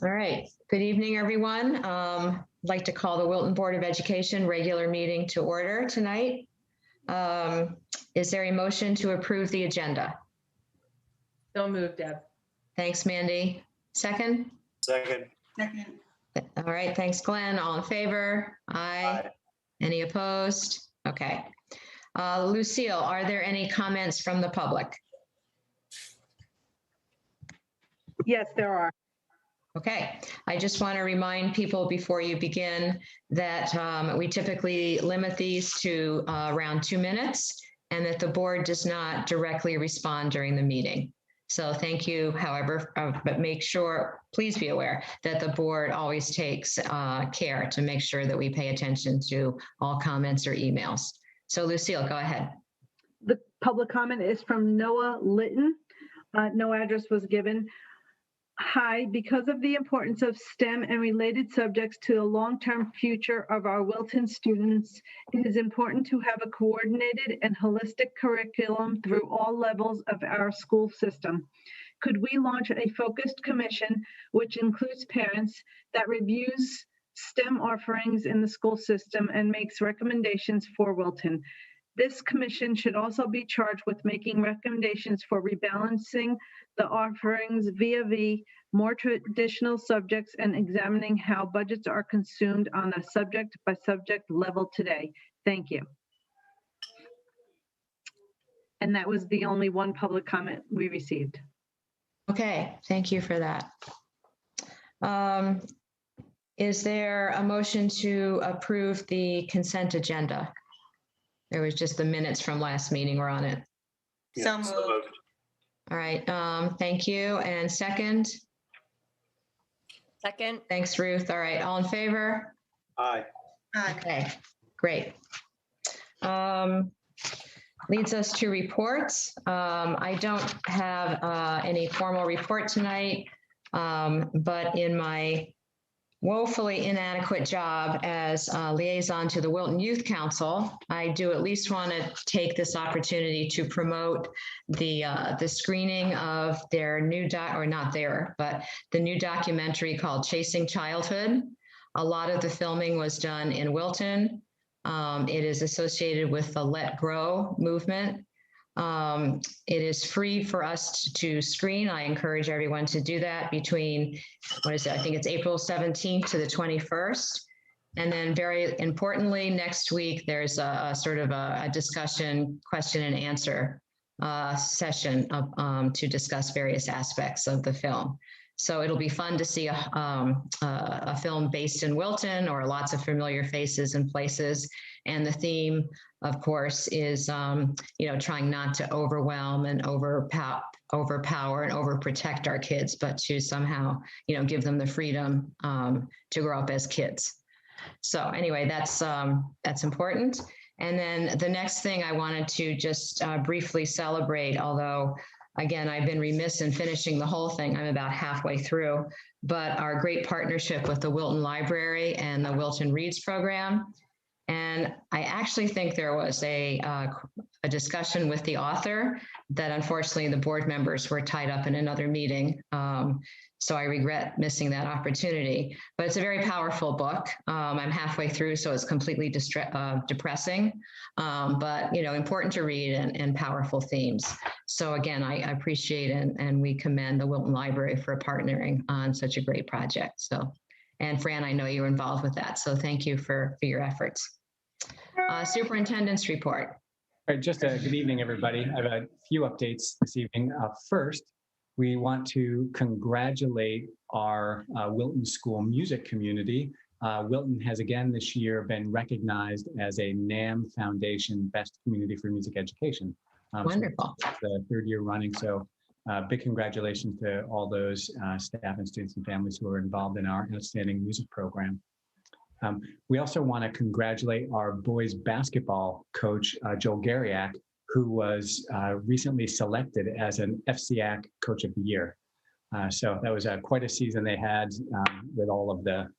All right. Good evening, everyone. I'd like to call the Wilton Board of Education regular meeting to order tonight. Is there a motion to approve the agenda? So moved, Deb. Thanks, Mandy. Second? Second. All right. Thanks, Glenn. All in favor? Aye. Aye. Any opposed? Okay. Lucille, are there any comments from the public? Yes, there are. Okay, I just want to remind people before you begin that we typically limit these to around 2 minutes and that the board does not directly respond during the meeting. So thank you, however, but make sure, please be aware that the board always takes care to make sure that we pay attention to all comments or emails. So Lucille, go ahead. The public comment is from Noah Litton. No address was given. Hi, because of the importance of STEM and related subjects to the long-term future of our Wilton students, it is important to have a coordinated and holistic curriculum through all levels of our school system. Could we launch a focused commission, which includes parents, that reviews STEM offerings in the school system and makes recommendations for Wilton? This commission should also be charged with making recommendations for rebalancing the offerings via more traditional subjects and examining how budgets are consumed on a subject by subject level today. Thank you. And that was the only one public comment we received. Okay, thank you for that. Is there a motion to approve the consent agenda? There was just the minutes from last meeting were on it. So moved. All right, thank you. And second? Second. Thanks, Ruth. All right, all in favor? Aye. Okay, great. Leads us to reports. I don't have any formal report tonight, but in my woefully inadequate job as liaison to the Wilton Youth Council, I do at least want to take this opportunity to promote the screening of their new the new documentary called Chasing Childhood. A lot of the filming was done in Wilton. It is associated with the Let Grow movement. It is free for us to screen. I encourage everyone to do that between, I think it's April 17th to the 21st. And then very importantly, next week, there's a sort of a discussion, question and answer session to discuss various aspects of the film. So it'll be fun to see a film based in Wilton or lots of familiar faces and places. And the theme, of course, is trying not to overwhelm and overpower and overprotect our kids, but to somehow give them the freedom to grow up as kids. So anyway, that's important. And then the next thing I wanted to just briefly celebrate, although again, I've been remiss in finishing the whole thing. I'm about halfway through, but our great partnership with the Wilton Library and the Wilton Reads program. And I actually think there was a discussion with the author that unfortunately the board members were tied up in another meeting. So I regret missing that opportunity, but it's a very powerful book. I'm halfway through, so it's completely depressing, but important to read and powerful themes. So again, I appreciate and we commend the Wilton Library for partnering on such a great project. So, and Fran, I know you were involved with that, so thank you for your efforts. Superintendent's report. All right, just a good evening, everybody. I have a few updates this evening. First, we want to congratulate our Wilton School music community. Wilton has again this year been recognized as a NAM Foundation Best Community for Music Education. Wonderful. So the third year running. So big congratulations to all those staff and students and families who are involved in our outstanding music program. We also want to congratulate our boys basketball coach, Joel Gariak, who was recently selected as an FCAC Coach of the Year. So that was quite a season they had with all of the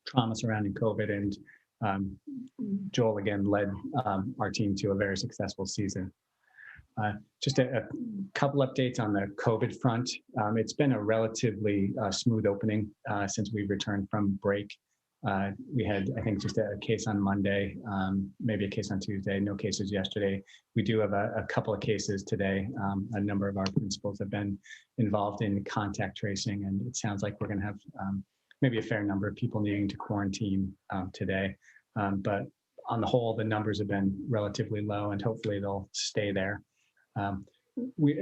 trauma surrounding COVID. And Joel again led our team to a very successful season. Just a couple updates on the COVID front. It's been a relatively smooth opening since we returned from break. We had, I think, just a case on Monday, maybe a case on Tuesday, no cases yesterday. We do have a couple of cases today. A number of our principals have been involved in contact tracing, and it sounds like we're going to have maybe a fair number of people needing to quarantine today. But on the whole, the numbers have been relatively low, and hopefully they'll stay there.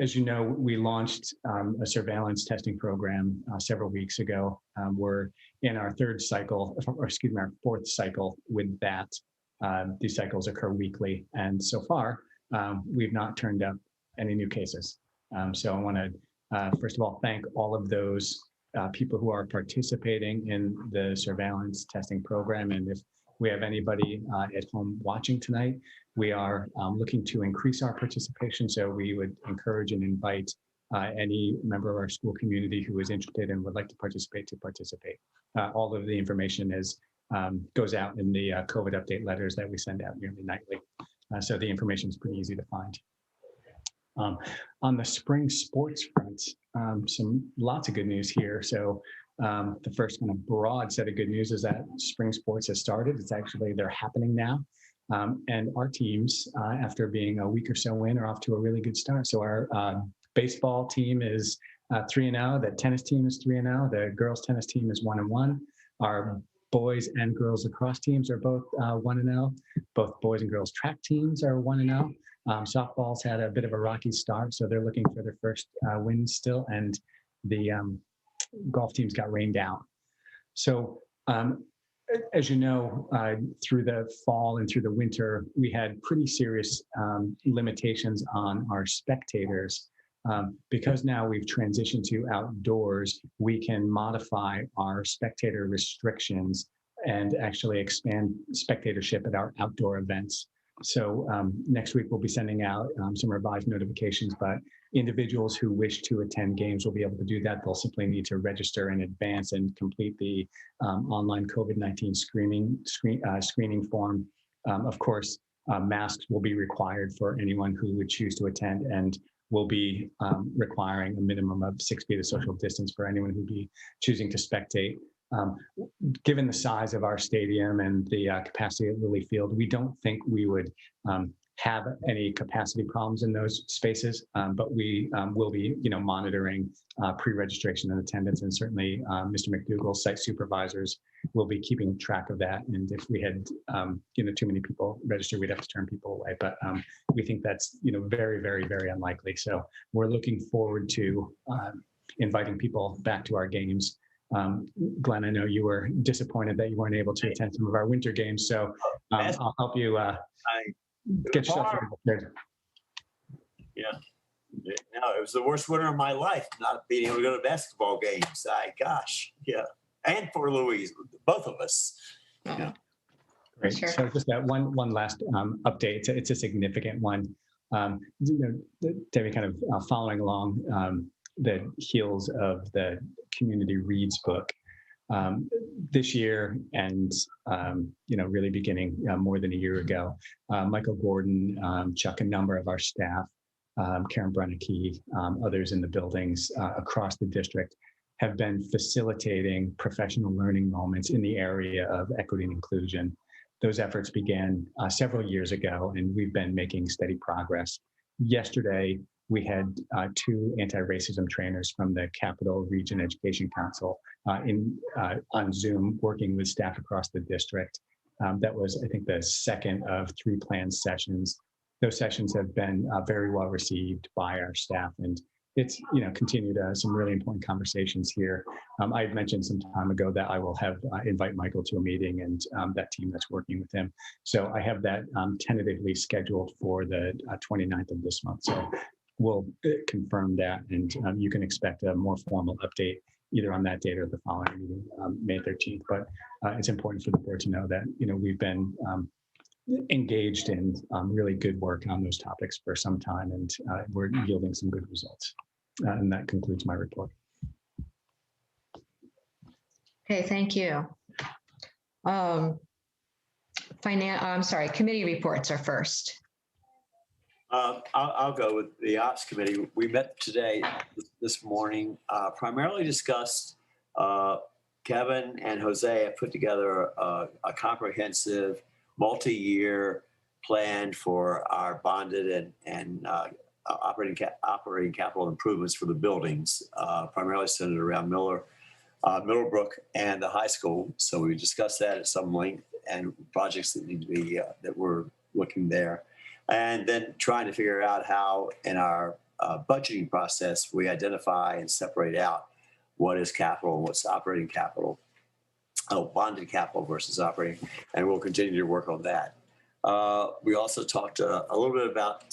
As you know, we launched a surveillance testing program several weeks ago. We're in our third cycle, or excuse me, our fourth cycle with that. These cycles occur weekly, and so far, we've not turned up any new cases. So I want to, first of all, thank all of those people who are participating in the surveillance testing program. And if we have anybody at home watching tonight, we are looking to increase our participation. So we would encourage and invite any member of our school community who is interested and would like to participate. All of the information goes out in the COVID update letters that we send out nearly nightly. So the information is pretty easy to find. On the spring sports front, lots of good news here. So the first kind of broad set of good news is that spring sports has started. They're happening now. And our teams, after being a week or so in, are off to a really good start. So our baseball team is 3-0. The tennis team is 3-0. The girls tennis team is 1-1. Our boys and girls lacrosse teams are both 1-0. Both boys and girls track teams are 1-0. Softball's had a bit of a rocky start, so they're looking for their first win still. And the golf teams got rained out. So as you know, through the fall and through the winter, we had pretty serious limitations on our spectators. Because now we've transitioned to outdoors, we can modify our spectator restrictions and actually expand spectatorship at our outdoor events. So next week, we'll be sending out some revised notifications, but individuals who wish to attend games will be able to do that. They'll simply need to register in advance and complete the online COVID-19 screening form. Of course, masks will be required for anyone who would choose to attend, and will be requiring a minimum of 6 feet of social distance for anyone who'd be choosing to spectate. Given the size of our stadium and the capacity at Lilly Field, we don't think we would have any capacity problems in those spaces, but we will be, monitoring pre-registration and attendance, and certainly Mr. McDougall's site supervisors will be keeping track of that. And if we had, too many people register, we'd have to turn people away. But we think that's, very, very, very unlikely. So we're looking forward to inviting people back to our games. Glenn, I know you were disappointed that you weren't able to attend some of our winter games, so I'll help you get yourself prepared. Yeah, no, it was the worst winter of my life, not being able to go to basketball games. Gosh, yeah, and for Louise, both of us. Yeah. Great. Sure. So just that one last update. It's a significant one. Debbie, kind of following along the heels of the Community Reads book this year, and really beginning more than a year ago, Michael Gordon, Chuck, a number of our staff, Karen Brennecke, others in the buildings across the district have been facilitating professional learning moments in the area of equity and inclusion. Those efforts began several years ago, and we've been making steady progress. Yesterday, we had 2 anti-racism trainers from the Capital Region Education Council on Zoom, working with staff across the district. That was, I think, the second of 3 planned sessions. Those sessions have been very well received by our staff, and it's continued some really important conversations here. I had mentioned some time ago that I will invite Michael to a meeting, and that team that's working with him. So I have that tentatively scheduled for the 29th of this month. So we'll confirm that, and you can expect a more formal update either on that date or the following meeting, May 13th. But it's important for the board to know that we've been engaged in really good work on those topics for some time, and we're yielding some good results. And that concludes my report. Okay, thank you. Committee reports are first. I'll go with the ops committee. We met today, this morning, primarily discussed, Kevin and Jose have put together a comprehensive multi-year plan for our bonded and operating capital improvements for the buildings, primarily centered around Middlebrook and the high school. So we discussed that at some length and projects that need to be, that we're looking there. And then trying to figure out how in our budgeting process, we identify and separate out what is capital and what's operating capital, bonded capital versus operating, and we'll continue to work on that. We also talked a little bit about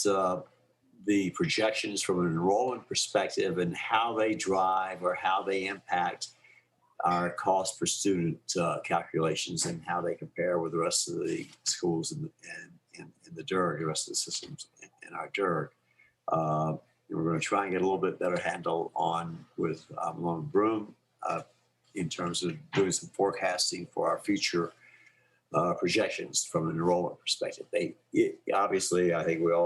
the projections from an enrollment perspective and how they drive or how they impact our cost per student calculations and how they compare with the rest of the schools in the DERG, the rest of the systems in our DERG. We're going to try and get a little bit better handle on with Malone Broom in terms of doing some forecasting for our future projections from an enrollment perspective. Obviously, I think we're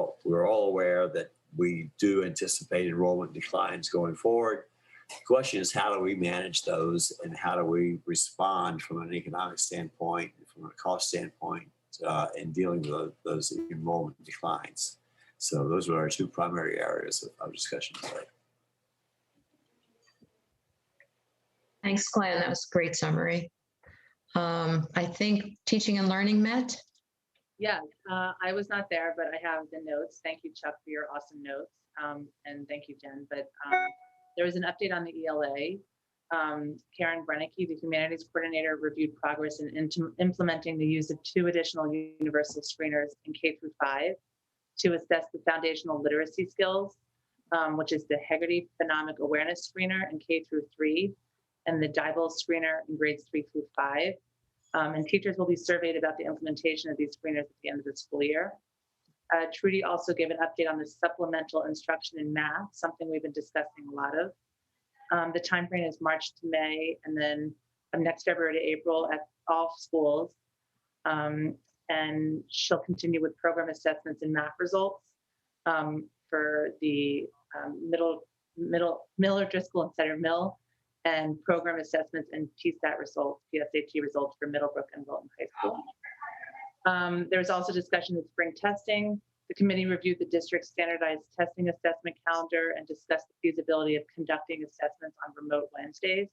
all aware that we do anticipate enrollment declines going forward. The question is, how do we manage those and how do we respond from an economic standpoint, from a cost standpoint, in dealing with those enrollment declines? So those are our two primary areas of discussion today. Thanks, Glenn. That was a great summary. I think teaching and learning met. Yeah, I was not there, but I have the notes. Thank you, Chuck, for your awesome notes. And thank you, Jen. But there was an update on the ELA. Karen Brennicky, the humanities coordinator, reviewed progress in implementing the use of 2 additional universal screeners in K through 5 to assess the foundational literacy skills, which is the Hegarty Phonemic Awareness Screener in K through 3 and the Dybel Screener in grades 3 through 5. And teachers will be surveyed about the implementation of these screeners at the end of the school year. Trudy also gave an update on the supplemental instruction in math, something we've been discussing a lot of. The time frame is March to May, and then next February to April at all schools. And she'll continue with program assessments and math results for the Miller Driscoll and Center Mill, and program assessments and PSAT results, PSAT results for Middlebrook and Wilton High School. There was also discussion of spring testing. The committee reviewed the district's standardized testing assessment calendar and discussed the feasibility of conducting assessments on remote Wednesdays.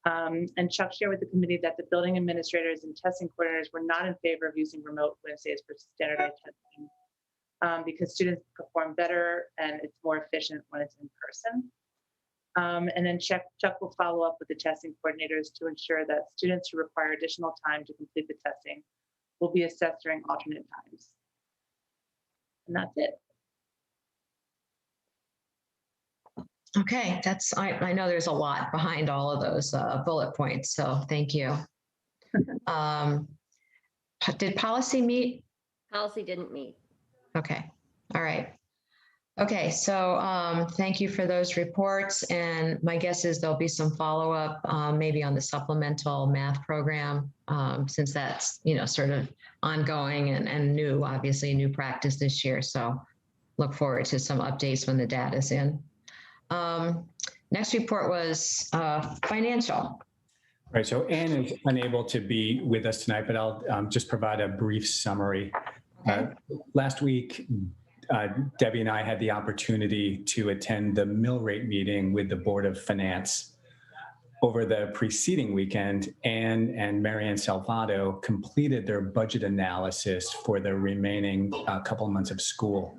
And Chuck shared with the committee that the building administrators and testing coordinators were not in favor of using remote Wednesdays for standardized testing because students perform better and it's more efficient when it's in person. And then Chuck will follow up with the testing coordinators to ensure that students who require additional time to complete the testing will be assessed during alternate times. And that's it. Okay, I know there's a lot behind all of those bullet points, so thank you. Did policy meet? Policy didn't meet. Okay, all right. Okay, so thank you for those reports. And my guess is there'll be some follow-up maybe on the supplemental math program since that's, sort of ongoing and new, obviously new practice this year. So look forward to some updates when the data's in. Next report was financial. Right, so Anne is unable to be with us tonight, but I'll just provide a brief summary. Okay. Last week, Debbie and I had the opportunity to attend the mill rate meeting with the Board of Finance. Over the preceding weekend, Anne and Marianne Salvato completed their budget analysis for the remaining couple of months of school.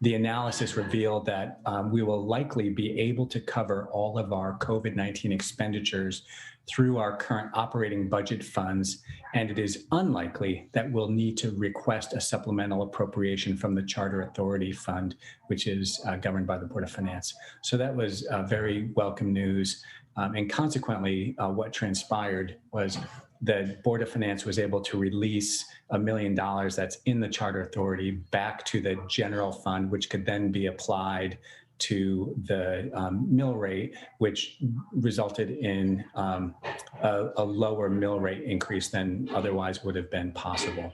The analysis revealed that we will likely be able to cover all of our COVID-19 expenditures through our current operating budget funds, and it is unlikely that we'll need to request a supplemental appropriation from the Charter Authority Fund, which is governed by the Board of Finance. So that was very welcome news. And consequently, what transpired was the Board of Finance was able to release $1 million that's in the Charter Authority back to the general fund, which could then be applied to the mill rate, which resulted in a lower mill rate increase than otherwise would have been possible.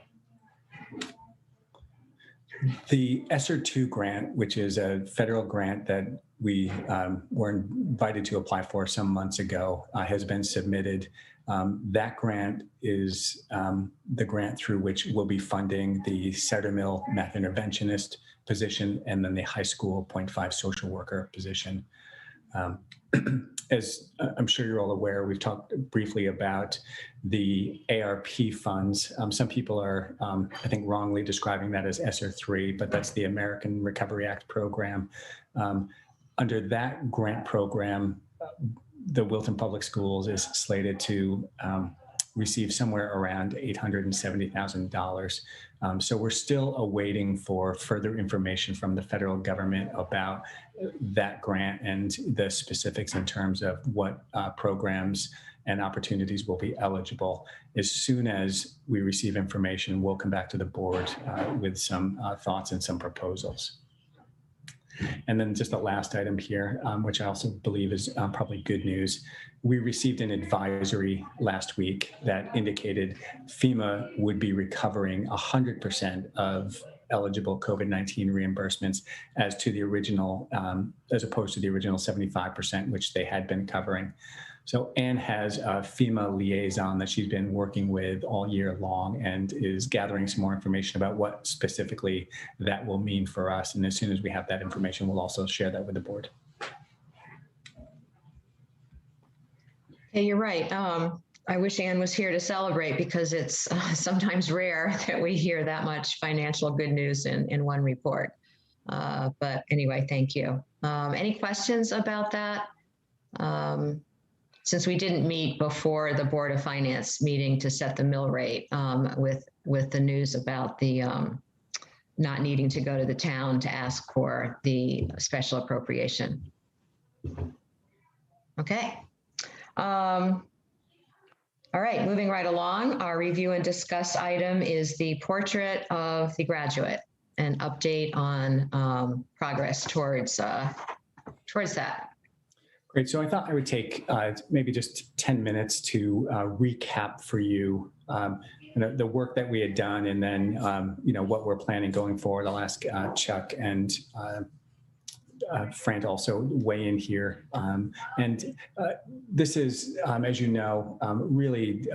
The ESSER 2 grant, which is a federal grant that we were invited to apply for some months ago, has been submitted. That grant is the grant through which we'll be funding the Sutter Mill math interventionist position and then the high school 0.5 social worker position. As I'm sure you're all aware, we've talked briefly about the ARP funds. Some people are, I think, wrongly describing that as ESSER 3, but that's the American Recovery Act program. Under that grant program, the Wilton Public Schools is slated to receive somewhere around $870,000. So we're still awaiting for further information from the federal government about that grant and the specifics in terms of what programs and opportunities will be eligible. As soon as we receive information, we'll come back to the board with some thoughts and some proposals. And then just the last item here, which I also believe is probably good news. We received an advisory last week that indicated FEMA would be recovering 100% of eligible COVID-19 reimbursements as to the original, as opposed to the original 75%, which they had been covering. So Anne has a FEMA liaison that she's been working with all year long and is gathering some more information about what specifically that will mean for us. And as soon as we have that information, we'll also share that with the board. Hey, you're right. I wish Anne was here to celebrate because it's sometimes rare that we hear that much financial good news in one report. But anyway, thank you. Any questions about that? Since we didn't meet before the Board of Finance meeting to set the mill rate with the news about the not needing to go to the town to ask for the special appropriation. Okay. All right, moving right along, our review and discuss item is the portrait of the graduate, an update on progress towards that. Great. So I thought I would take maybe just 10 minutes to recap for you the work that we had done, and then what we're planning going forward. I'll ask Chuck and Fran to also weigh in here. This is, as you know, really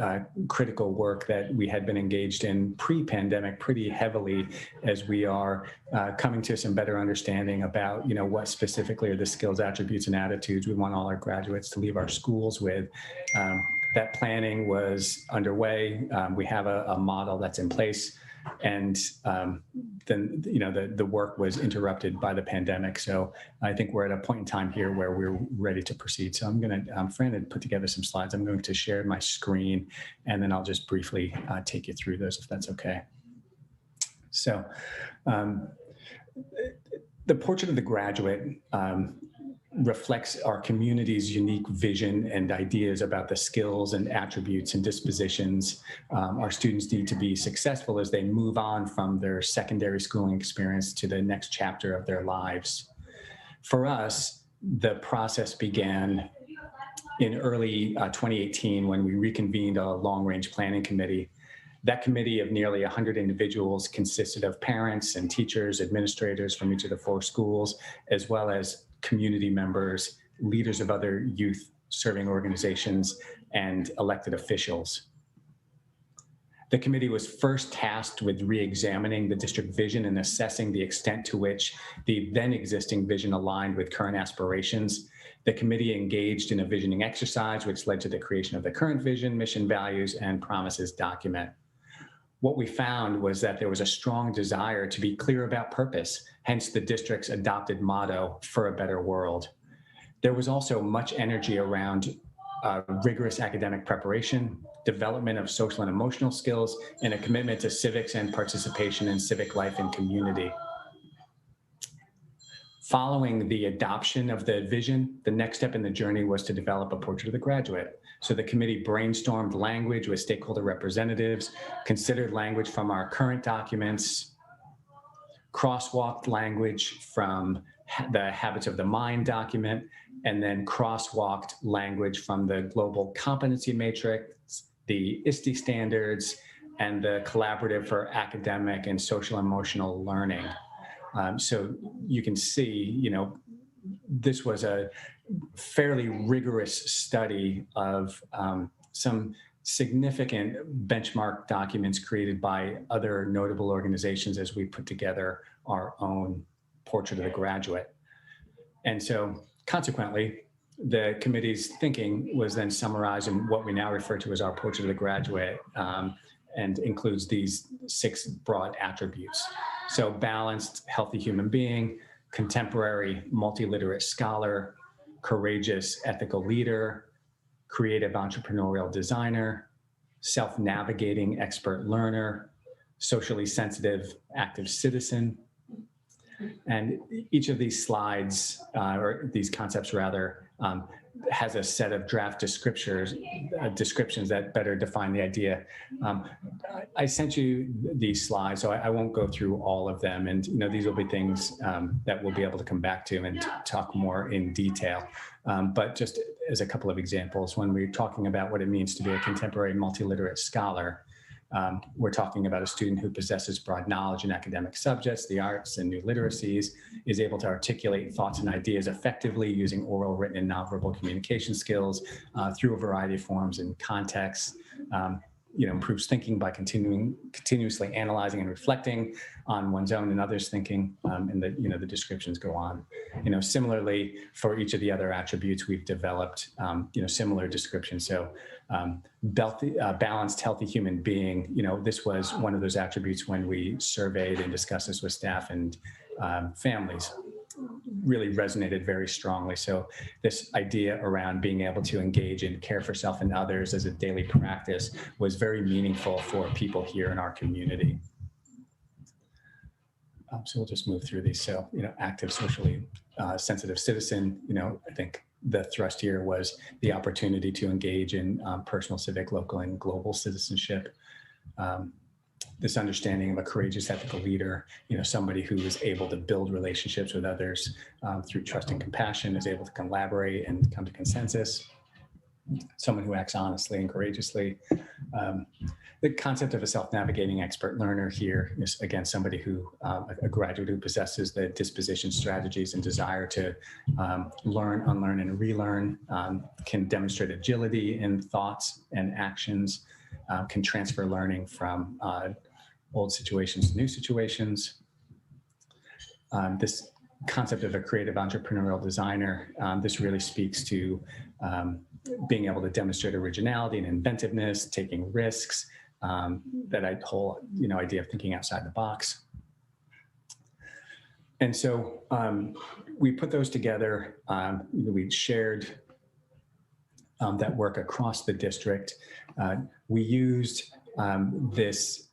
critical work that we had been engaged in pre-pandemic pretty heavily, as we are coming to some better understanding about, what specifically are the skills, attributes, and attitudes we want all our graduates to leave our schools with. That planning was underway. We have a model that's in place. And then, the work was interrupted by the pandemic. So I think we're at a point in time here where we're ready to proceed. So I'm going to, Fran had put together some slides. I'm going to share my screen, and then I'll just briefly take you through those, if that's okay. So the portrait of the graduate reflects our community's unique vision and ideas about the skills and attributes and dispositions our students need to be successful as they move on from their secondary schooling experience to the next chapter of their lives. For us, the process began in early 2018 when we reconvened a long-range planning committee. That committee of nearly 100 individuals consisted of parents and teachers, administrators from each of the 4 schools, as well as community members, leaders of other youth serving organizations, and elected officials. The committee was first tasked with re-examining the district vision and assessing the extent to which the then existing vision aligned with current aspirations. The committee engaged in a visioning exercise, which led to the creation of the current vision, mission, values, and promises document. What we found was that there was a strong desire to be clear about purpose, hence the district's adopted motto, "For a Better World." There was also much energy around rigorous academic preparation, development of social and emotional skills, and a commitment to civics and participation in civic life and community. Following the adoption of the vision, the next step in the journey was to develop a portrait of the graduate. So the committee brainstormed language with stakeholder representatives, considered language from our current documents, crosswalked language from the Habits of the Mind document, and then crosswalked language from the Global Competency Matrix, the ISTE standards, and the Collaborative for Academic and Social Emotional Learning. So you can see, this was a fairly rigorous study of some significant benchmark documents created by other notable organizations as we put together our own portrait of the graduate. And so consequently, the committee's thinking was then summarized in what we now refer to as our portrait of the graduate, and includes these 6 broad attributes. So balanced, healthy human being, contemporary, multiliterate scholar, courageous, ethical leader, creative entrepreneurial designer, self-navigating expert learner, socially sensitive, active citizen. And each of these slides, or these concepts rather, has a set of draft descriptions that better define the idea. I sent you these slides, so I won't go through all of them. And these will be things that we'll be able to come back to and talk more in detail. But just as a couple of examples, when we're talking about what it means to be a contemporary multiliterate scholar, we're talking about a student who possesses broad knowledge in academic subjects, the arts, and new literacies, is able to articulate thoughts and ideas effectively using oral, written, and nonverbal communication skills through a variety of forms and contexts. Improves thinking by continuously analyzing and reflecting on one's own and others' thinking, and the descriptions go on. Similarly, for each of the other attributes, we've developed similar descriptions. So balanced, healthy human being, this was one of those attributes when we surveyed and discussed this with staff and families, really resonated very strongly. So this idea around being able to engage and care for self and others as a daily practice was very meaningful for people here in our community. So we'll just move through these. So, active, socially sensitive citizen, I think the thrust here was the opportunity to engage in personal, civic, local, and global citizenship. This understanding of a courageous, ethical leader, somebody who is able to build relationships with others through trust and compassion, is able to collaborate and come to consensus. Someone who acts honestly and courageously. The concept of a self-navigating expert learner here is, again, somebody who, a graduate who possesses the disposition, strategies, and desire to learn, unlearn, and relearn, can demonstrate agility in thoughts and actions, can transfer learning from old situations to new situations. This concept of a creative entrepreneurial designer, this really speaks to being able to demonstrate originality and inventiveness, taking risks, that whole idea of thinking outside the box. And so we put those together. We shared that work across the district. We used this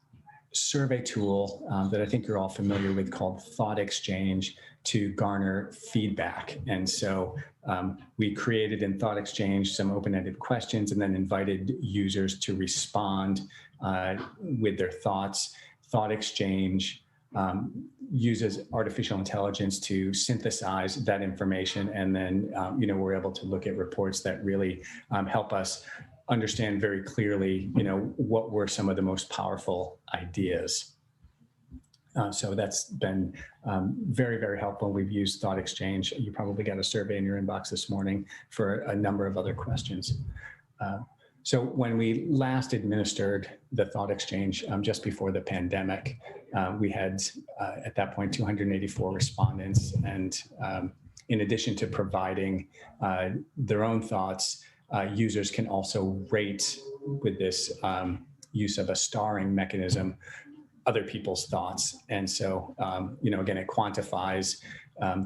survey tool that I think you're all familiar with called Thought Exchange to garner feedback. And so we created in Thought Exchange some open-ended questions and then invited users to respond with their thoughts. Thought Exchange uses artificial intelligence to synthesize that information. And then, we're able to look at reports that really help us understand very clearly, what were some of the most powerful ideas. So that's been very, very helpful. We've used Thought Exchange. You probably got a survey in your inbox this morning for a number of other questions. So when we last administered the Thought Exchange just before the pandemic, we had at that point 284 respondents. And in addition to providing their own thoughts, users can also rate with this use of a starring mechanism other people's thoughts. And so, again, it quantifies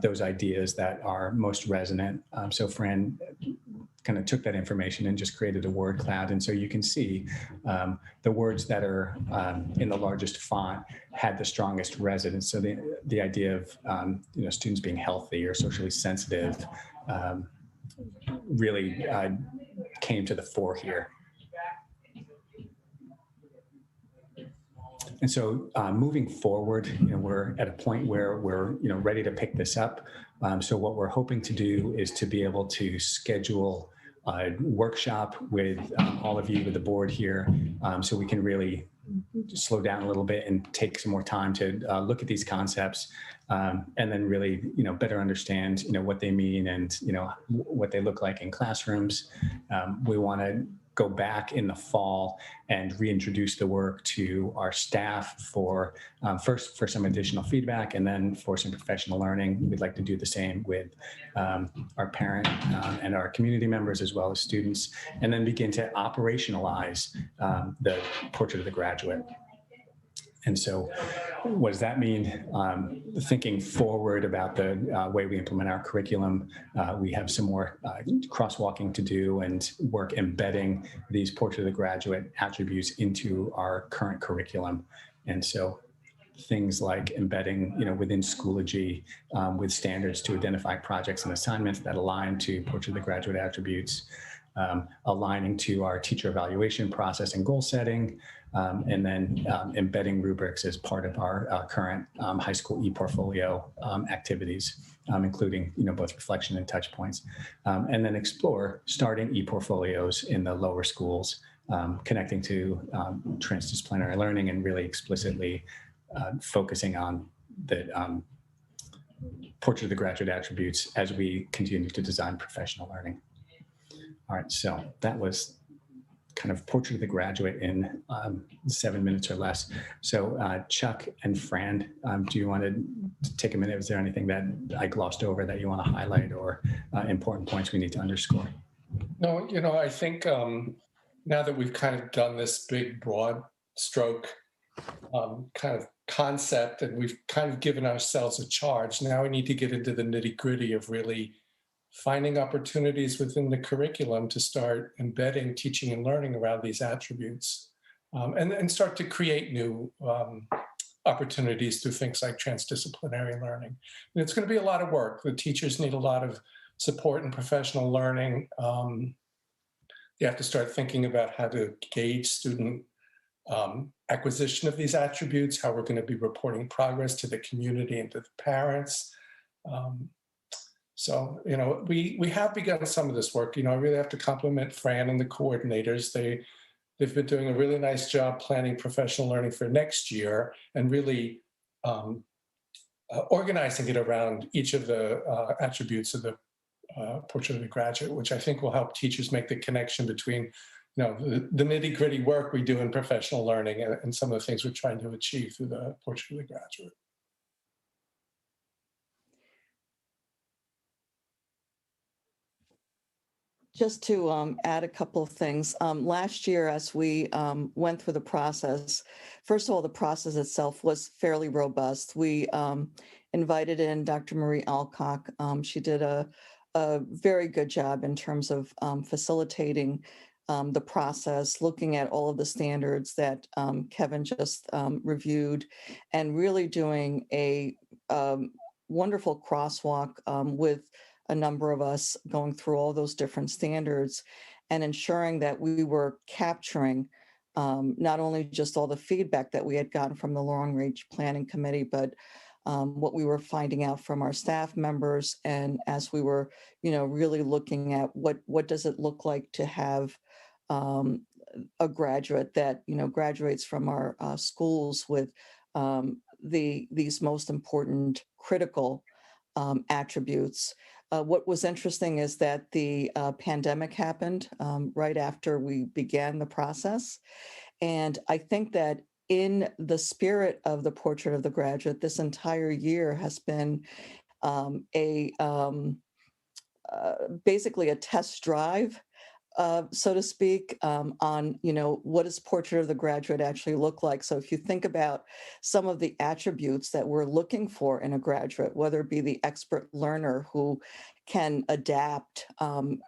those ideas that are most resonant. So Fran kind of took that information and just created a word cloud. And so you can see the words that are in the largest font had the strongest resonance. So the idea of, students being healthy or socially sensitive really came to the fore here. And so moving forward, we're at a point where we're ready to pick this up. So what we're hoping to do is to be able to schedule a workshop with all of you with the board here, so we can really slow down a little bit and take some more time to look at these concepts, and then really, better understand, what they mean and, what they look like in classrooms. We want to go back in the fall and reintroduce the work to our staff for first for some additional feedback, and then for some professional learning. We'd like to do the same with our parent and our community members, as well as students, and then begin to operationalize the Portrait of the Graduate. And so what does that mean? Thinking forward about the way we implement our curriculum, we have some more crosswalking to do and work embedding these Portrait of the Graduate attributes into our current curriculum. And so things like embedding, within Schoology with standards to identify projects and assignments that align to Portrait of the Graduate attributes, aligning to our teacher evaluation process and goal setting, and then embedding rubrics as part of our current high school e-portfolio activities, including both reflection and touch points, and then explore starting e-portfolios in the lower schools, connecting to transdisciplinary learning and really explicitly focusing on the Portrait of the Graduate attributes as we continue to design professional learning. All right, so that was kind of Portrait of the Graduate in 7 minutes or less. So Chuck and Fran, do you want to take a minute? Is there anything that I glossed over that you want to highlight, or important points we need to underscore? No, I think now that we've kind of done this big, broad stroke kind of concept, and we've kind of given ourselves a charge, now we need to get into the nitty-gritty of really finding opportunities within the curriculum to start embedding teaching and learning around these attributes, and start to create new opportunities through things like transdisciplinary learning. And it's going to be a lot of work. The teachers need a lot of support and professional learning. You have to start thinking about how to gauge student acquisition of these attributes, how we're going to be reporting progress to the community and to the parents. So, we have begun some of this work. I really have to compliment Fran and the coordinators. They've been doing a really nice job planning professional learning for next year, and really organizing it around each of the attributes of the Portrait of the Graduate, which I think will help teachers make the connection between the nitty-gritty work we do in professional learning and some of the things we're trying to achieve through the Portrait of the Graduate. Just to add a couple of things. Last year, as we went through the process, first of all, the process itself was fairly robust. We invited in Dr. Marie Alcock. She did a very good job in terms of facilitating the process, looking at all of the standards that Kevin just reviewed, and really doing a wonderful crosswalk with a number of us going through all those different standards and ensuring that we were capturing not only just all the feedback that we had gotten from the Long Range Planning Committee, but what we were finding out from our staff members. And as we were, really looking at what does it look like to have a graduate that, graduates from our schools with these most important critical attributes. What was interesting is that the pandemic happened right after we began the process. And I think that in the spirit of the Portrait of the Graduate, this entire year has been basically a test drive, so to speak, on, what does Portrait of the Graduate actually look like? So if you think about some of the attributes that we're looking for in a graduate, whether it be the expert learner who can adapt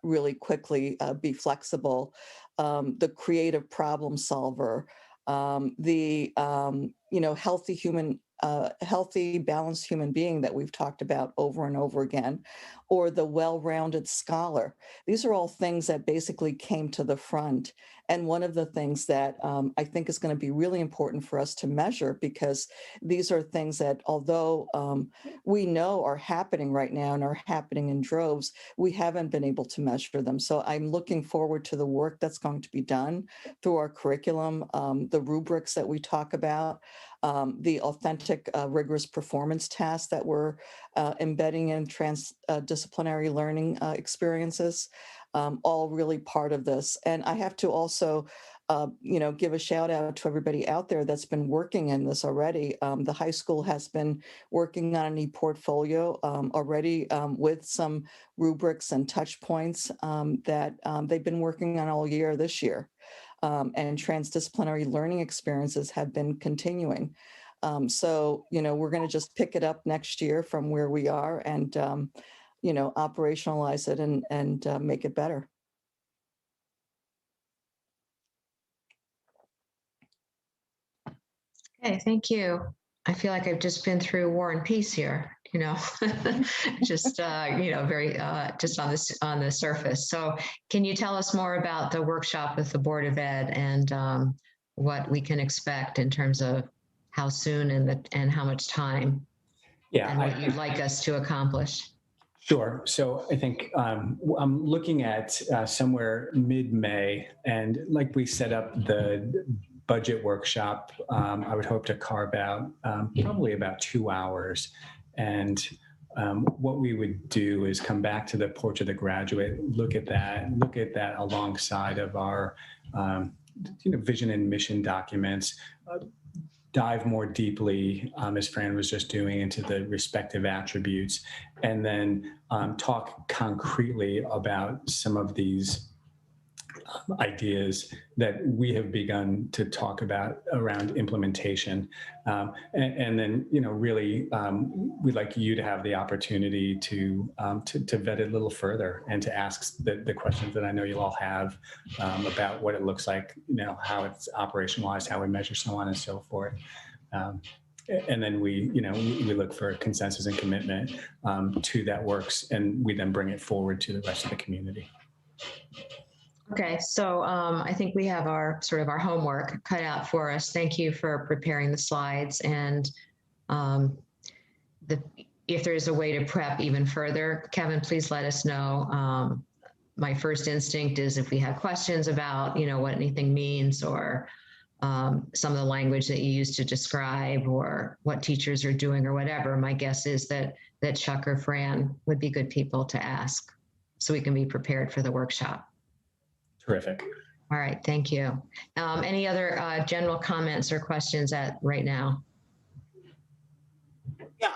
really quickly, be flexible, the creative problem solver, the healthy, balanced human being that we've talked about over and over again, or the well-rounded scholar. These are all things that basically came to the front And one of the things that I think is going to be really important for us to measure, because these are things that, although we know are happening right now and are happening in droves, we haven't been able to measure them. So I'm looking forward to the work that's going to be done through our curriculum, the rubrics that we talk about, the authentic, rigorous performance tasks that we're embedding in transdisciplinary learning experiences, all really part of this. And I have to also give a shout out to everybody out there that's been working in this already. The high school has been working on an e-portfolio already with some rubrics and touch points that they've been working on all year this year. And transdisciplinary learning experiences have been continuing. So, we're going to just pick it up next year from where we are and, operationalize it and make it better. Okay, thank you. I feel like I've just been through War and Peace here, just, very, just on the surface. So can you tell us more about the workshop with the Board of Ed and what we can expect in terms of how soon and how much time? Yeah, and what you'd like us to accomplish? Sure. So I think I'm looking at somewhere mid-May, and like we set up the budget workshop, I would hope to carve out probably about 2 hours. And what we would do is come back to the Porch of the Graduate, look at that alongside of our vision and mission documents, dive more deeply, as Fran was just doing, into the respective attributes, and then talk concretely about some of these ideas that we have begun to talk about around implementation. And then, really, we'd like you to have the opportunity to vet it a little further and to ask the questions that I know you'll all have about what it looks like, how it's operationalized, how we measure, so on and so forth. And then we look for consensus and commitment to that works, and we then bring it forward to the rest of the community. Okay, so I think we have our homework cut out for us. Thank you for preparing the slides, and if there's a way to prep even further, Kevin, please let us know. My first instinct is if we have questions about what anything means, or some of the language that you use to describe, or what teachers are doing, or whatever, my guess is that Chuck or Fran would be good people to ask, so we can be prepared for the workshop. Terrific. All right, thank you. Any other general comments or questions right now? Yeah,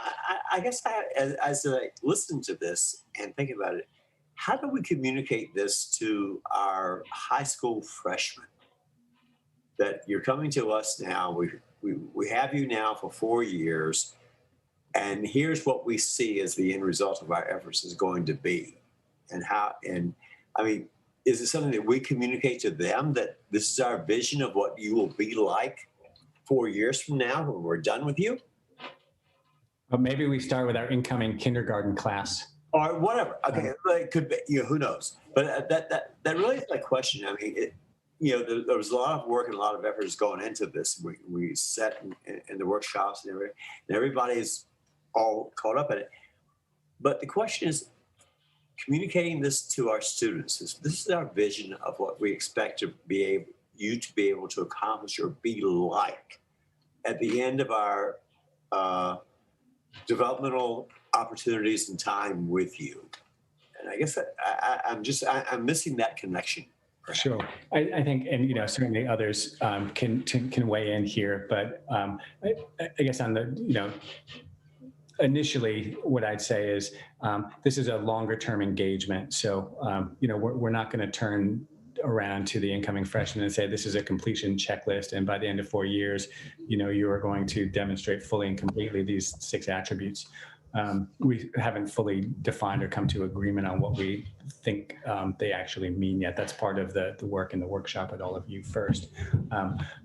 I guess as I listen to this and think about it, how do we communicate this to our high school freshmen? That you're coming to us now, we have you now for 4 years, and here's what we see as the end result of our efforts is going to be. Is it something that we communicate to them, that this is our vision of what you will be like 4 years from now when we're done with you? But maybe we start with our incoming kindergarten class. Or whatever. Okay, it could be, who knows? But that really is my question. I mean, there was a lot of work and a lot of efforts going into this. We set in the workshops and everything, and everybody's all caught up in it. But the question is, communicating this to our students, this is our vision of what we expect you to be able to accomplish or be like at the end of our developmental opportunities and time with you. And I guess I'm missing that connection. Perhaps. Sure. I think, and certainly others can weigh in here, but I guess on the initially, what I'd say is this is a longer term engagement. So, we're not going to turn around to the incoming freshmen and say, this is a completion checklist, and by the end of 4 years, you are going to demonstrate fully and completely these 6 attributes. we haven't fully defined or come to agreement on what we think they actually mean yet. That's part of the work in the workshop with all of you first.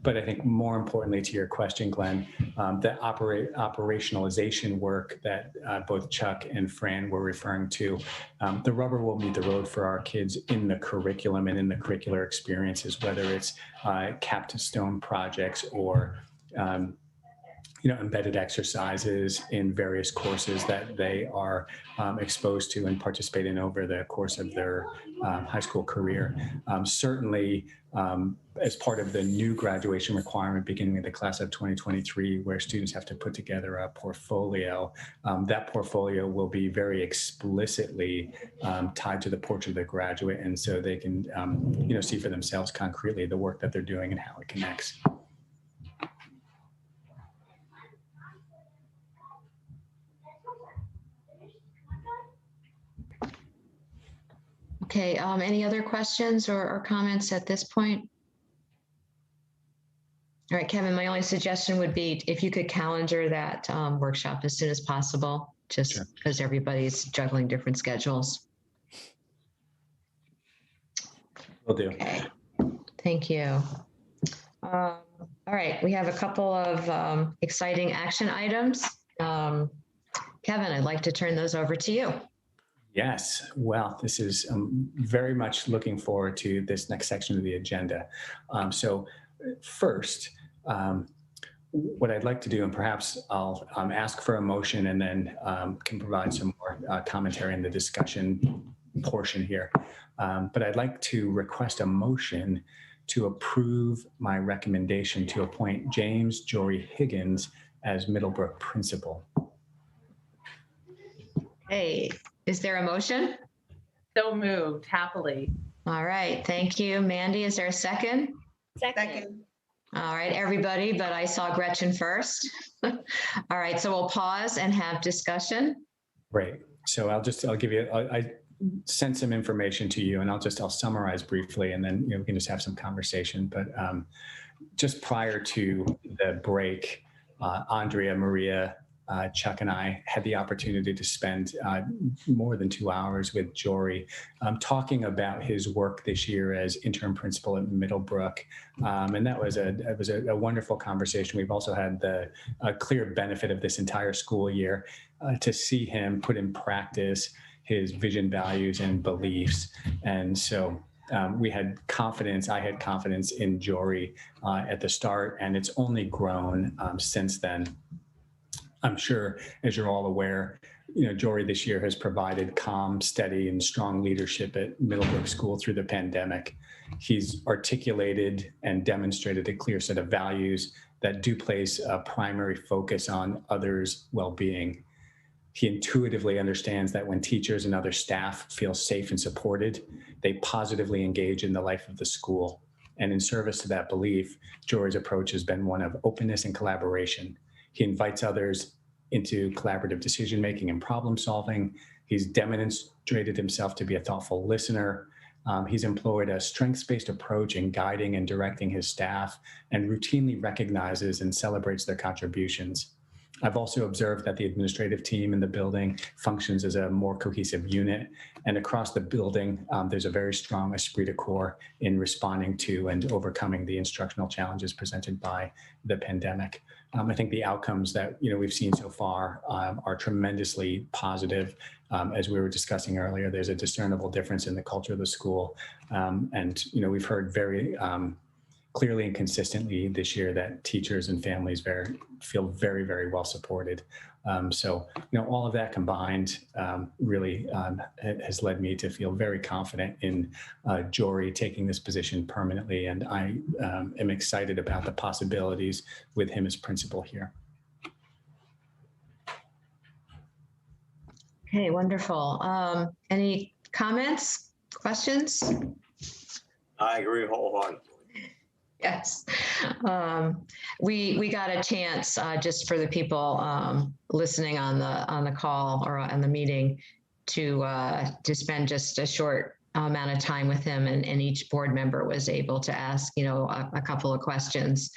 But I think more importantly to your question, Glenn, the operationalization work that both Chuck and Fran were referring to, the rubber will meet the road for our kids in the curriculum and in the curricular experiences, whether it's capstone projects or embedded exercises in various courses that they are exposed to and participate in over the course of their high school career. Certainly, as part of the new graduation requirement beginning with the class of 2023, where students have to put together a portfolio, that portfolio will be very explicitly tied to the portrait of the graduate. And so they can see for themselves concretely the work that they're doing and how it connects. Okay, any other questions or comments at this point? All right, Kevin, my only suggestion would be if you could calendar that workshop as soon as possible, just because everybody's juggling different schedules. Will do. Okay, thank you. All right, we have a couple of exciting action items. Kevin, I'd like to turn those over to you. Yes, well, this is very much looking forward to this next section of the agenda. So first, what I'd like to do, and perhaps I'll ask for a motion and then can provide some more commentary in the discussion portion here. But I'd like to request a motion to approve my recommendation to appoint James Jory Higgins as Middlebrook principal. Hey, is there a motion? So moved, happily. All right, thank you. Mandy, is there a second? Second. All right, everybody, but I saw Gretchen first. All right, so we'll pause and have discussion. Great. So I'll give you, I sent some information to you and I'll summarize briefly and then we can just have some conversation. But just prior to the break, Andrea, Maria, Chuck and I had the opportunity to spend more than 2 hours with Jory talking about his work this year as interim principal at Middlebrook. And that was a wonderful conversation. We've also had the clear benefit of this entire school year to see him put in practice his vision, values, and beliefs. And so we had confidence, I had confidence in Jory at the start, and it's only grown since then. I'm sure, as you're all aware, Jory this year has provided calm, steady, and strong leadership at Middlebrook School through the pandemic. He's articulated and demonstrated a clear set of values that do place a primary focus on others' well-being. He intuitively understands that when teachers and other staff feel safe and supported, they positively engage in the life of the school. And in service to that belief, Jory's approach has been one of openness and collaboration. He invites others into collaborative decision-making and problem solving. He's demonstrated himself to be a thoughtful listener. He's employed a strengths-based approach in guiding and directing his staff and routinely recognizes and celebrates their contributions. I've also observed that the administrative team in the building functions as a more cohesive unit, and across the building, there's a very strong esprit de corps in responding to and overcoming the instructional challenges presented by the pandemic. I think the outcomes that we've seen so far are tremendously positive. As we were discussing earlier, there's a discernible difference in the culture of the school, and we've heard very clearly and consistently this year that teachers and families feel very, very well supported. So, all of that combined really has led me to feel very confident in Jory taking this position permanently. And I am excited about the possibilities with him as principal here. Okay, wonderful. Any comments, questions? I agree wholeheartedly. Yes, we got a chance just for the people listening on the call or on the meeting to spend just a short amount of time with him, and each board member was able to ask a couple of questions,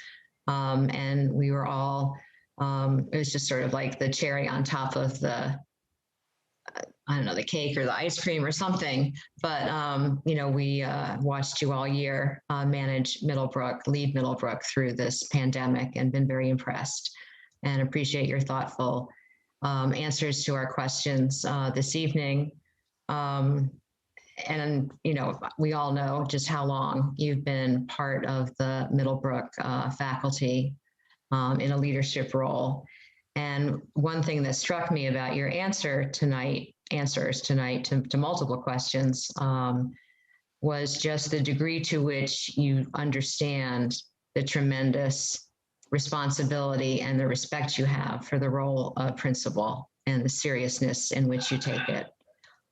and we were all It was just sort of like the cherry on top of the, I don't know, the cake or the ice cream or something. But, we watched you all year manage Middlebrook, lead Middlebrook through this pandemic, and been very impressed, and appreciate your thoughtful answers to our questions this evening. And, we all know just how long you've been part of the Middlebrook faculty in a leadership role. And one thing that struck me about your answers tonight to multiple questions was just the degree to which you understand the tremendous responsibility and the respect you have for the role of principal and the seriousness in which you take it.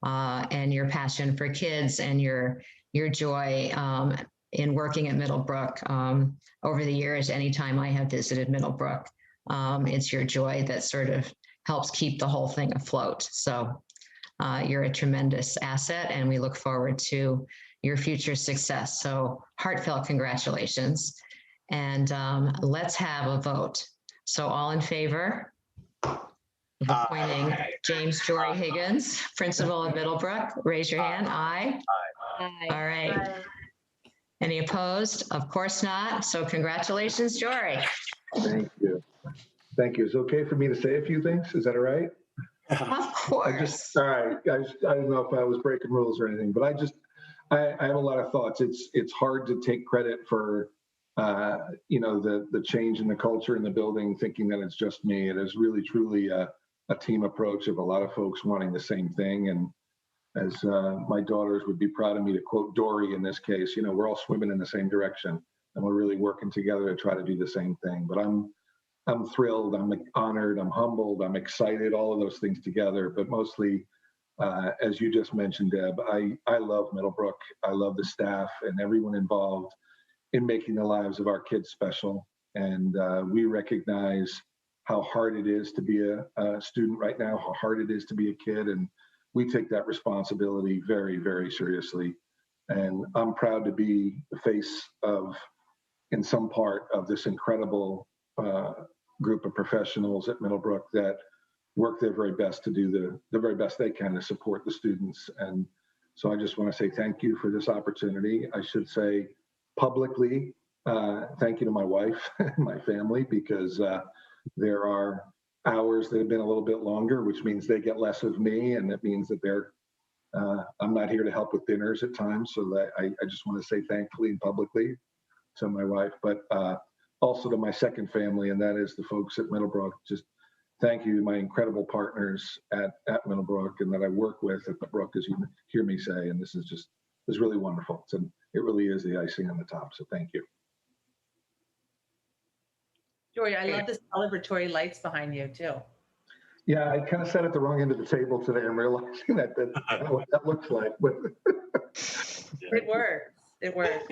And your passion for kids and your joy in working at Middlebrook over the years. Anytime I have visited Middlebrook, it's your joy that sort of helps keep the whole thing afloat. So you're a tremendous asset, and we look forward to your future success. So heartfelt congratulations, and let's have a vote. So all in favor of appointing James Jory Higgins, principal of Middlebrook, raise your hand. Aye. Aye. All right. Any opposed? Of course not. So congratulations, Jory. Thank you. Thank you. Is it okay for me to say a few things? Is that all right? Of course. All right. I don't know if I was breaking rules or anything, but I have a lot of thoughts. It's hard to take credit for, the change in the culture in the building, thinking that it's just me. It is really, truly a team approach of a lot of folks wanting the same thing. And as my daughters would be proud of me to quote Dory in this case, we're all swimming in the same direction, and we're really working together to try to do the same thing. But I'm thrilled, I'm honored, I'm humbled, I'm excited, all of those things together. But mostly, as you just mentioned, Deb, I love Middlebrook. I love the staff and everyone involved in making the lives of our kids special. And we recognize how hard it is to be a student right now, how hard it is to be a kid. And we take that responsibility very, very seriously. And I'm proud to be the face of, in some part, of this incredible group of professionals at Middlebrook that work their very best to do the very best they can to support the students. And so I just want to say thank you for this opportunity. I should say publicly, thank you to my wife and my family, because there are hours that have been a little bit longer, which means they get less of me, and it means that I'm not here to help with dinners at times. So that I just want to say thankfully and publicly to my wife, but also to my second family, and that is the folks at Middlebrook. Just thank you to my incredible partners at Middlebrook and that I work with at Middlebrook, as you hear me say, and this is really wonderful. It really is the icing on the top. So thank you. Jory, I love the celebratory lights behind you too. Yeah, I kind of sat at the wrong end of the table today. I'm realizing that's what that looks like. It works. It works.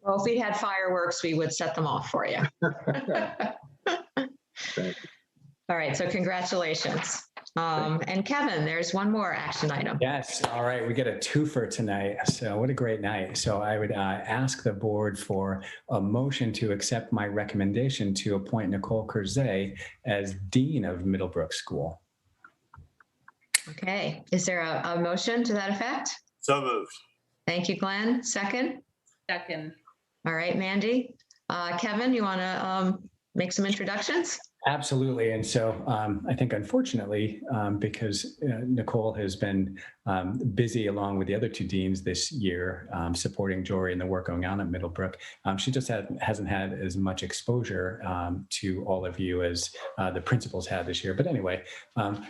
Well, if we had fireworks, we would set them off for you. All right, so congratulations. And Kevin, there's one more action item. Yes, all right, we get a twofer tonight. So what a great night. So I would ask the board for a motion to accept my recommendation to appoint Nicole Curzay as Dean of Middlebrook School. Okay, is there a motion to that effect? So moved. Thank you, Glenn. Second? Second. All right, Mandy. Kevin, you want to make some introductions? Absolutely. And so I think, unfortunately, because Nicole has been busy along with the other two deans this year, supporting Jory and the work going on at Middlebrook, she just hasn't had as much exposure to all of you as the principals had this year. But anyway,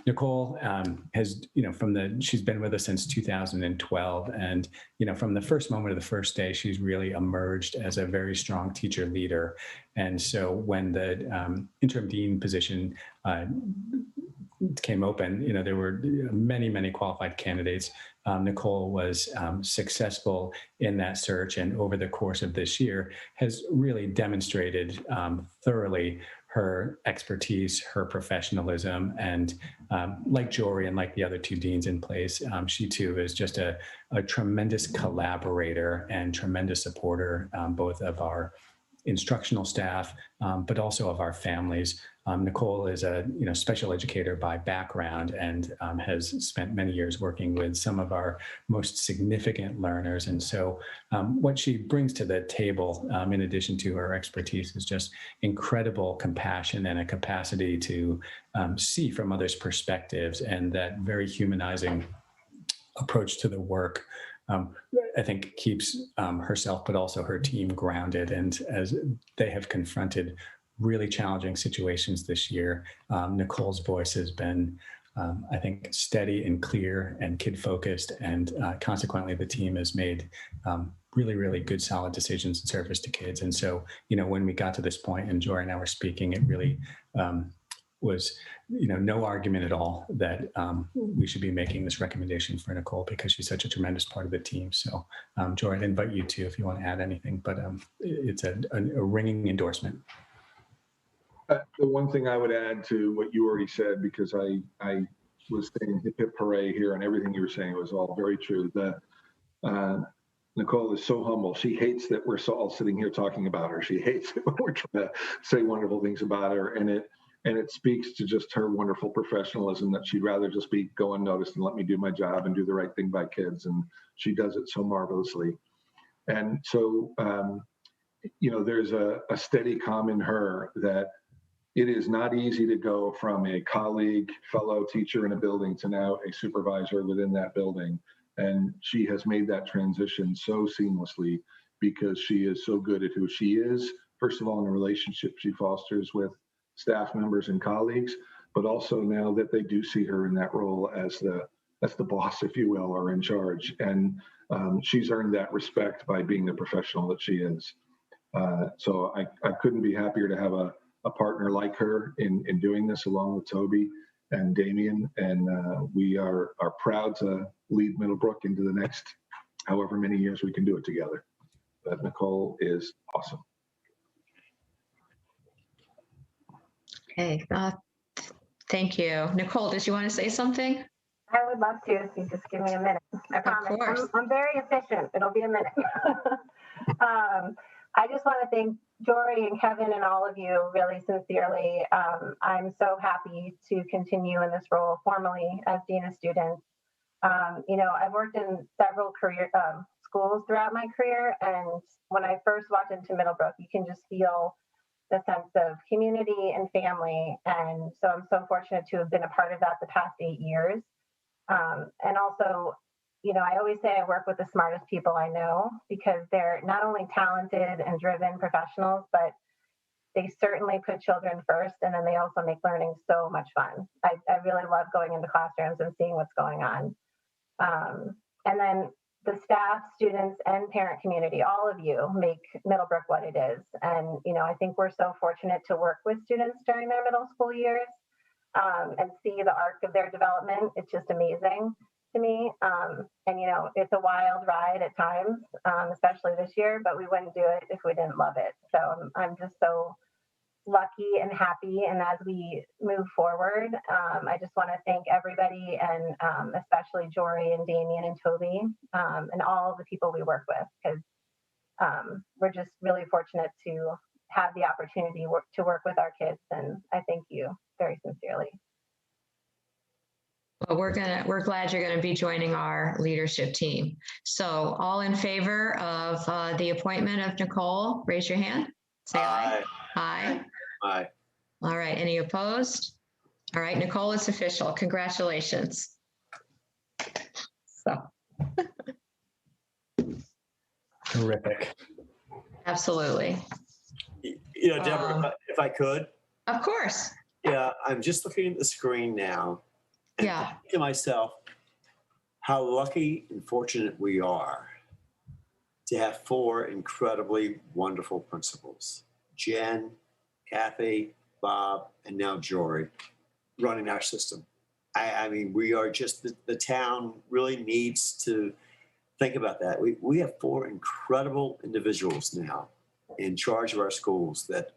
Nicole has, she's been with us since 2012. And, from the first moment of the first day, she's really emerged as a very strong teacher leader. And so when the interim dean position came open, there were many, many qualified candidates. Nicole was successful in that search, and over the course of this year has really demonstrated thoroughly her expertise, her professionalism, and like Jory and like the other two deans in place, she too is just a tremendous collaborator and tremendous supporter, both of our instructional staff, but also of our families. Nicole is a special educator by background and has spent many years working with some of our most significant learners. And so what she brings to the table, in addition to her expertise, is just incredible compassion and a capacity to see from others' perspectives, and that very humanizing approach to the work, I think keeps herself, but also her team grounded. And as they have confronted really challenging situations this year, Nicole's voice has been, I think, steady and clear and kid-focused, and consequently, the team has made really, really good, solid decisions in service to kids. And so, when we got to this point, and Jory and I were speaking, it really was, no argument at all that we should be making this recommendation for Nicole, because she's such a tremendous part of the team. So, Jory, I'd invite you too if you want to add anything, but it's a ringing endorsement. The one thing I would add to what you already said, because I was saying hip hip hooray here, and everything you were saying was all very true. Nicole is so humble. She hates that we're all sitting here talking about her. She hates it when we're trying to say wonderful things about her, and it speaks to just her wonderful professionalism, that she'd rather just be go unnoticed and let me do my job and do the right thing by kids, and she does it so marvelously. And so, there's a steady calm in her that it is not easy to go from a colleague, fellow teacher in a building to now a supervisor within that building. And she has made that transition so seamlessly, because she is so good at who she is, first of all, in the relationship she fosters with staff members and colleagues, but also now that they do see her in that role as the boss, if you will, or in charge. And she's earned that respect by being the professional that she is. So I couldn't be happier to have a partner like her in doing this, along with Toby and Damien. And we are proud to lead Middlebrook into the next however many years we can do it together. But Nicole is awesome. Okay, thank you. Nicole, did you want to say something? I would love to, if you just give me a minute. I promise. Of course. I'm very efficient. It'll be a minute. I just want to thank Jory and Kevin and all of you really sincerely. I'm so happy to continue in this role formally as Dean of Students. I've worked in several schools throughout my career, and when I first walked into Middlebrook, you can just feel the sense of community and family. And so I'm so fortunate to have been a part of that the past 8 years. And also, I always say I work with the smartest people I know, because they're not only talented and driven professionals, but they certainly put children first. And then they also make learning so much fun. I really love going into classrooms and seeing what's going on. And then the staff, students, and parent community, all of you make Middlebrook what it is. And, I think we're so fortunate to work with students during their middle school years and see the arc of their development. It's just amazing to me. And, it's a wild ride at times, especially this year, but we wouldn't do it if we didn't love it. So I'm just so lucky and happy. And as we move forward, I just want to thank everybody, and especially Jory and Damien and Toby and all of the people we work with, because we're just really fortunate to have the opportunity to work with our kids. And I thank you very sincerely. Well, we're glad you're going to be joining our leadership team. So all in favor of the appointment of Nicole, raise your hand. Say aye. Aye. Aye. All right. Any opposed? All right. Nicole, it's official. Congratulations. So. Terrific. Absolutely. Deborah, if I could. Of course. Yeah, I'm just looking at the screen now. And Yeah. thinking to myself, how lucky and fortunate we are to have 4 incredibly wonderful principals: Jen, Kathy, Bob, and now Jory, running our system. I mean, we are just, the town really needs to think about that. We have 4 incredible individuals now in charge of our schools that,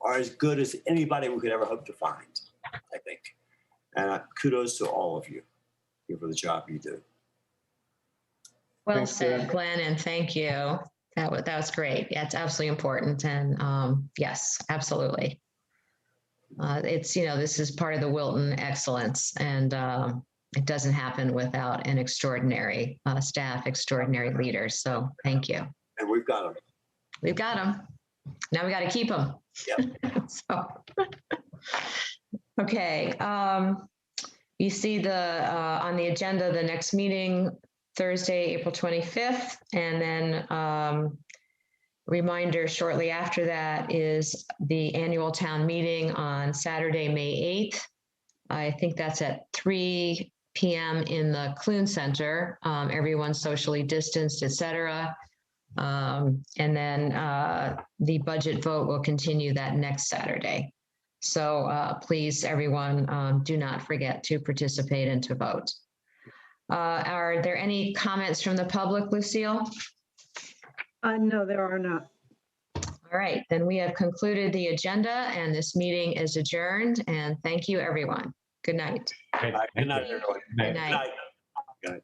are as good as anybody we could ever hope to find, I think. And kudos to all of you for the job you do. Well Thanks, said, Jen. Glenn, and thank you. That was great. Yeah, it's absolutely important. And yes, absolutely. It's, this is part of the Wilton excellence, and it doesn't happen without an extraordinary staff, extraordinary leaders. So thank you. And we've got them. We've got them. Now we got to keep them. Yep. So, okay. You see on the agenda, the next meeting, Thursday, April 25th, and then reminder shortly after that is the annual town meeting on Saturday, May 8th. I think that's at 3 p.m. in the Clune Center. Everyone's socially distanced, et cetera. And then the budget vote will continue that next Saturday. So please, everyone, do not forget to participate and to vote. Are there any comments from the public, Lucille? No, there are not. All right, then we have concluded the agenda and this meeting is adjourned. And thank you, everyone. Good night. Great. Good night, everyone. Good night. Good night.